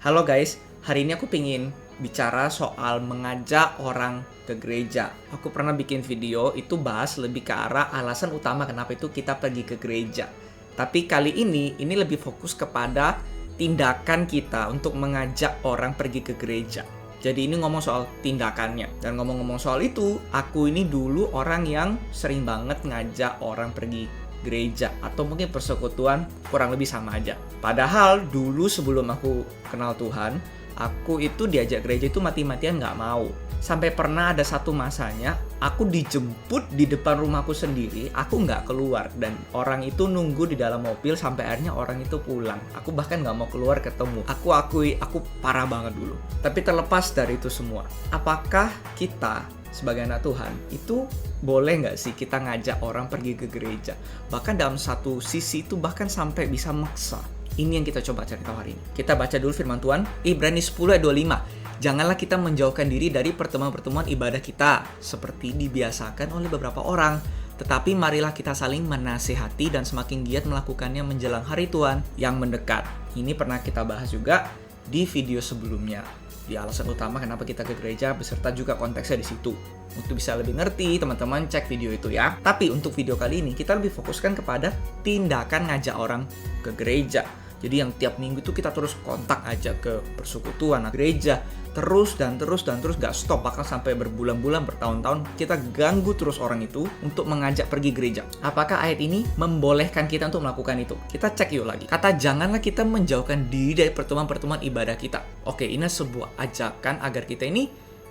Halo guys, hari ini aku pingin bicara soal mengajak orang ke gereja. Aku pernah bikin video itu bahas lebih ke arah alasan utama kenapa itu kita pergi ke gereja. Tapi kali ini lebih fokus kepada tindakan kita untuk mengajak orang pergi ke gereja. Jadi ini ngomong soal tindakannya. Dan ngomong-ngomong soal itu, aku ini dulu orang yang sering banget ngajak orang pergi gereja atau mungkin persekutuan, kurang lebih sama aja. Padahal dulu sebelum aku kenal Tuhan, aku itu diajak gereja itu mati-matian nggak mau. Sampai pernah ada satu masanya, aku dijemput di depan rumahku sendiri, aku nggak keluar. Dan orang itu nunggu di dalam mobil sampai akhirnya orang itu pulang. Aku bahkan nggak mau keluar ketemu. Aku akui, aku parah banget dulu. Tapi terlepas dari itu semua, apakah kita sebagai anak Tuhan, itu boleh nggak sih kita ngajak orang pergi ke gereja? Bahkan dalam satu sisi itu bahkan sampai bisa maksa. Ini yang kita coba cari tahu hari ini. Kita baca dulu firman Tuhan, Ibrani 10 ayat 25. Janganlah kita menjauhkan diri dari pertemuan-pertemuan ibadah kita, seperti dibiasakan oleh beberapa orang. Tetapi marilah kita saling menasihati dan semakin giat melakukannya menjelang hari Tuhan yang mendekat. Ini pernah kita bahas juga di video sebelumnya. Di alasan utama kenapa kita ke gereja, beserta juga konteksnya di situ. Untuk bisa lebih ngerti, teman-teman cek video itu ya. Tapi untuk video kali ini, kita lebih fokuskan kepada tindakan ngajak orang ke gereja. Jadi yang tiap minggu itu kita terus kontak aja ke persekutuan, gereja. Terus gak stop. Bahkan sampai berbulan-bulan, bertahun-tahun, kita ganggu terus orang itu untuk mengajak pergi gereja. Apakah ayat ini membolehkan kita untuk melakukan itu? Kita cek yuk lagi. Kata janganlah kita menjauhkan diri dari pertemuan-pertemuan ibadah kita. Oke, ini sebuah ajakan agar kita ini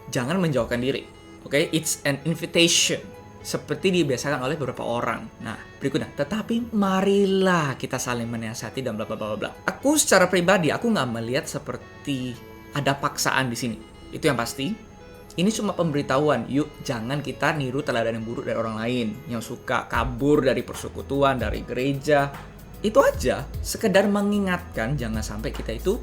jangan menjauhkan diri. Oke, it's an invitation. Seperti dibiasakan oleh beberapa orang. Nah, berikutnya, tetapi marilah kita saling menasihati dan bla bla bla bla. Aku secara pribadi, aku nggak melihat seperti ada paksaan di sini. Itu yang pasti. Ini cuma pemberitahuan, yuk jangan kita niru teladan yang buruk dari orang lain yang suka kabur dari persekutuan, dari gereja. Itu aja, sekedar mengingatkan jangan sampai kita itu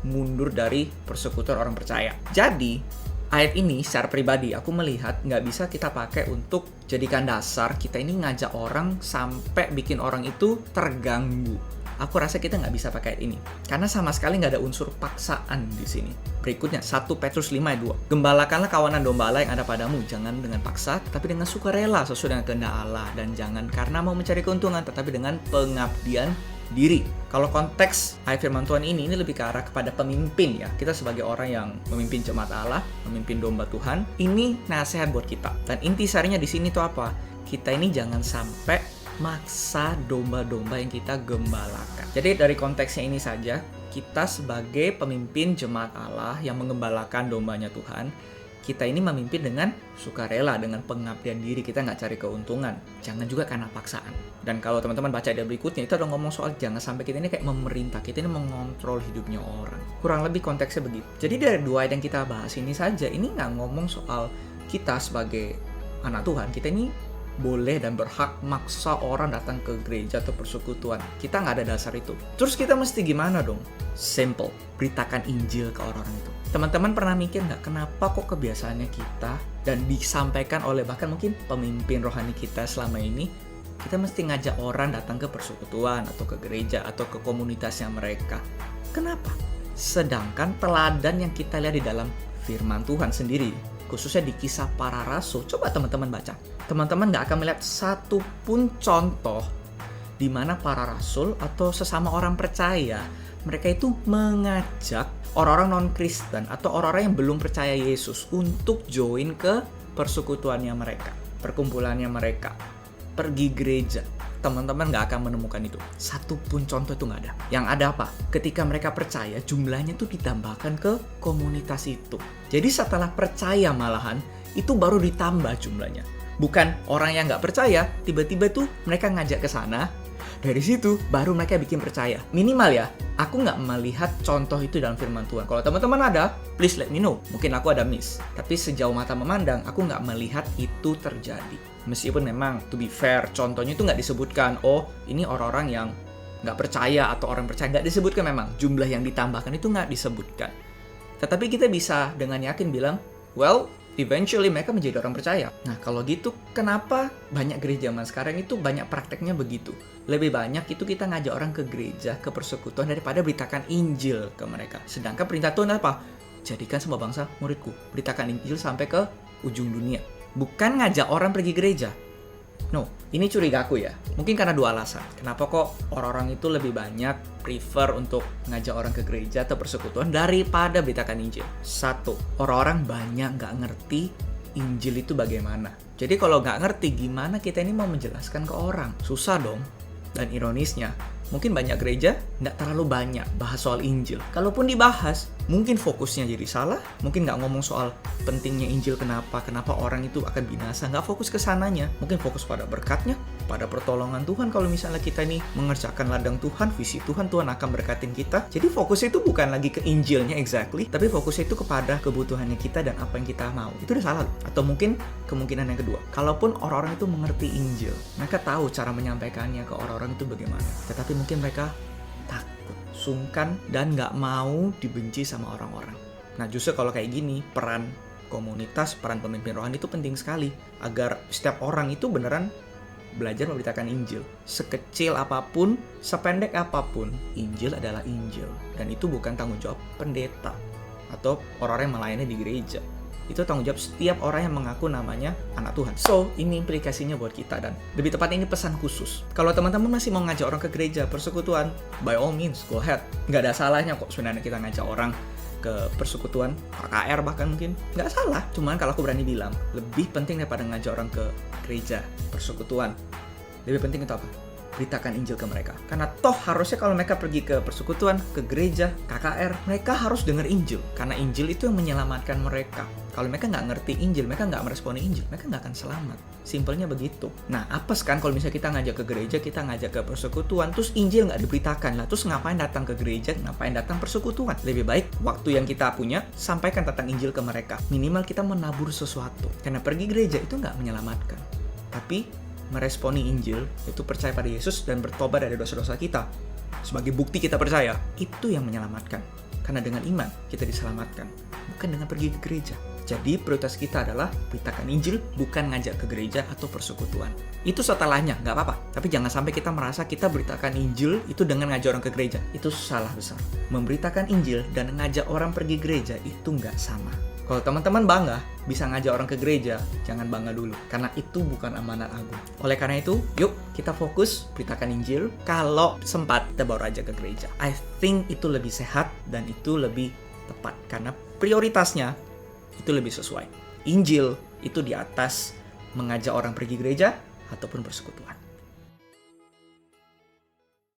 mundur dari persekutuan orang percaya. Jadi, ayat ini secara pribadi aku melihat nggak bisa kita pakai untuk jadikan dasar kita ini ngajak orang sampai bikin orang itu terganggu. Aku rasa kita nggak bisa pakai ayat ini karena sama sekali nggak ada unsur paksaan di sini. Berikutnya 1 Petrus 5 ayat 2. Gembalakanlah kawanan domba Allah yang ada padamu, jangan dengan paksa tetapi dengan sukarela sesuai dengan kehendak Allah, dan jangan karena mau mencari keuntungan tetapi dengan pengabdian diri. Kalau konteks ayat firman Tuhan ini lebih ke arah kepada pemimpin ya. Kita sebagai orang yang memimpin jemaat Allah, memimpin domba Tuhan, ini nasihat buat kita. Dan inti sarinya di sini tuh apa? Kita ini jangan sampai maksa domba-domba yang kita gembalakan. Jadi dari konteksnya ini saja, kita sebagai pemimpin jemaat Allah yang mengembalakan dombanya Tuhan, kita ini memimpin dengan sukarela, dengan pengabdian diri. Kita nggak cari keuntungan. Jangan juga karena paksaan. Dan kalau teman-teman baca di berikutnya, itu ada ngomong soal jangan sampai kita ini kayak memerintah. Kita ini mengontrol hidupnya orang. Kurang lebih konteksnya begitu. Jadi dari dua ayat yang kita bahas ini saja, ini nggak ngomong soal kita sebagai anak Tuhan. Kita ini boleh dan berhak maksa orang datang ke gereja atau persekutuan. Kita nggak ada dasar itu. Terus kita mesti gimana dong? Simple. Beritakan Injil ke orang-orang itu. Teman-teman pernah mikir nggak kenapa kok kebiasaannya kita dan disampaikan oleh bahkan mungkin pemimpin rohani kita selama ini, kita mesti ngajak orang datang ke persekutuan atau ke gereja atau ke komunitasnya mereka. Kenapa? Sedangkan teladan yang kita lihat di dalam firman Tuhan sendiri, khususnya di Kisah Para Rasul, coba teman-teman baca. Teman-teman nggak akan melihat satu pun contoh di mana para rasul atau sesama orang percaya, mereka itu mengajak orang-orang non-Kristen atau orang-orang yang belum percaya Yesus untuk join ke persekutuannya mereka, perkumpulannya mereka, pergi gereja. Teman-teman nggak akan menemukan itu. Satu pun contoh itu nggak ada. Yang ada apa? Ketika mereka percaya, jumlahnya tuh ditambahkan ke komunitas itu. Jadi setelah percaya malahan, itu baru ditambah jumlahnya. Bukan orang yang nggak percaya, tiba-tiba tuh mereka ngajak ke sana, dari situ baru mereka bikin percaya. Minimal ya, aku nggak melihat contoh itu dalam firman Tuhan. Kalau teman-teman ada, please let me know. Mungkin aku ada miss. Tapi sejauh mata memandang, aku nggak melihat itu terjadi. Meskipun memang, to be fair, contohnya itu nggak disebutkan, oh ini orang-orang yang nggak percaya atau orang percaya. Nggak disebutkan memang. Jumlah yang ditambahkan itu nggak disebutkan. Tetapi kita bisa dengan yakin bilang, well, Eventually mereka menjadi orang percaya. Nah kalau gitu kenapa banyak gereja zaman sekarang itu banyak prakteknya begitu? Lebih banyak itu kita ngajak orang ke gereja, ke persekutuan daripada beritakan Injil ke mereka. Sedangkan perintah Tuhan apa? Jadikan semua bangsa muridku. Beritakan Injil sampai ke ujung dunia. Bukan ngajak orang pergi gereja. No, ini curigaku ya. Mungkin karena dua alasan. Kenapa kok orang-orang itu lebih banyak prefer untuk ngajak orang ke gereja atau persekutuan daripada beritakan Injil? Satu, orang-orang banyak nggak ngerti Injil itu bagaimana. Jadi kalau nggak ngerti, gimana kita ini mau menjelaskan ke orang? Susah dong. Dan ironisnya, mungkin banyak gereja nggak terlalu banyak bahas soal Injil. Kalaupun dibahas, mungkin fokusnya jadi salah. Mungkin nggak ngomong soal pentingnya Injil, kenapa orang itu akan binasa. Nggak fokus ke sananya. Mungkin fokus pada berkatnya, pada pertolongan Tuhan. Kalau misalnya kita ini mengerjakan ladang Tuhan, visi Tuhan, Tuhan akan berkatin kita. Jadi fokusnya itu bukan lagi ke Injilnya exactly, tapi fokusnya itu kepada kebutuhannya kita dan apa yang kita mau. Itu udah salah. Atau mungkin kemungkinan yang kedua, kalaupun orang-orang itu mengerti Injil, mereka tahu cara menyampaikannya ke orang-orang itu bagaimana. Tetapi mungkin mereka takut, sungkan, dan nggak mau dibenci sama orang-orang. Nah justru kalau kayak gini, peran komunitas, peran pemimpin rohani itu penting sekali agar setiap orang itu beneran belajar memberitakan Injil. Sekecil apapun, sependek apapun, Injil adalah Injil. Dan itu bukan tanggung jawab pendeta atau orang-orang yang melayani di gereja. Itu tanggung jawab setiap orang yang mengaku namanya anak Tuhan. So, ini implikasinya buat kita, dan lebih tepatnya ini pesan khusus. Kalau teman-teman masih mau ngajak orang ke gereja, persekutuan, by all means, go ahead. Nggak ada salahnya kok sebenarnya kita ngajak orang ke persekutuan, KKR bahkan mungkin. Nggak salah, cuman kalau aku berani bilang, lebih penting daripada ngajak orang ke gereja, persekutuan, lebih penting itu apa? Beritakan Injil ke mereka. Karena toh harusnya kalau mereka pergi ke persekutuan, ke gereja, KKR, mereka harus dengar Injil. Karena Injil itu yang menyelamatkan mereka. Kalau mereka nggak ngerti Injil, mereka nggak meresponi Injil, mereka nggak akan selamat. Simpelnya begitu. Nah, apes kan kalau misalnya kita ngajak ke gereja, kita ngajak ke persekutuan, terus Injil nggak diberitakan lah. Terus ngapain datang ke gereja, ngapain datang persekutuan? Lebih baik waktu yang kita punya, sampaikan tentang Injil ke mereka. Minimal kita menabur sesuatu. Karena pergi gereja itu nggak menyelamatkan. Tapi meresponi Injil, itu percaya pada Yesus dan bertobat dari dosa-dosa kita. Sebagai bukti kita percaya, itu yang menyelamatkan. Karena dengan iman kita diselamatkan, bukan dengan pergi ke gereja. Jadi prioritas kita adalah beritakan Injil, bukan ngajak ke gereja atau persekutuan. Itu setelahnya, nggak apa-apa. Tapi jangan sampai kita merasa kita beritakan Injil itu dengan ngajak orang ke gereja. Itu salah besar. Memberitakan Injil dan ngajak orang pergi gereja itu nggak sama. Kalau teman-teman bangga bisa ngajak orang ke gereja, jangan bangga dulu. Karena itu bukan amanat agung. Oleh karena itu, yuk kita fokus beritakan Injil. Kalau sempat, kita baru aja ke gereja. I think itu lebih sehat dan itu lebih tepat. Karena prioritasnya itu lebih sesuai. Injil itu di atas mengajak orang pergi gereja ataupun persekutuan.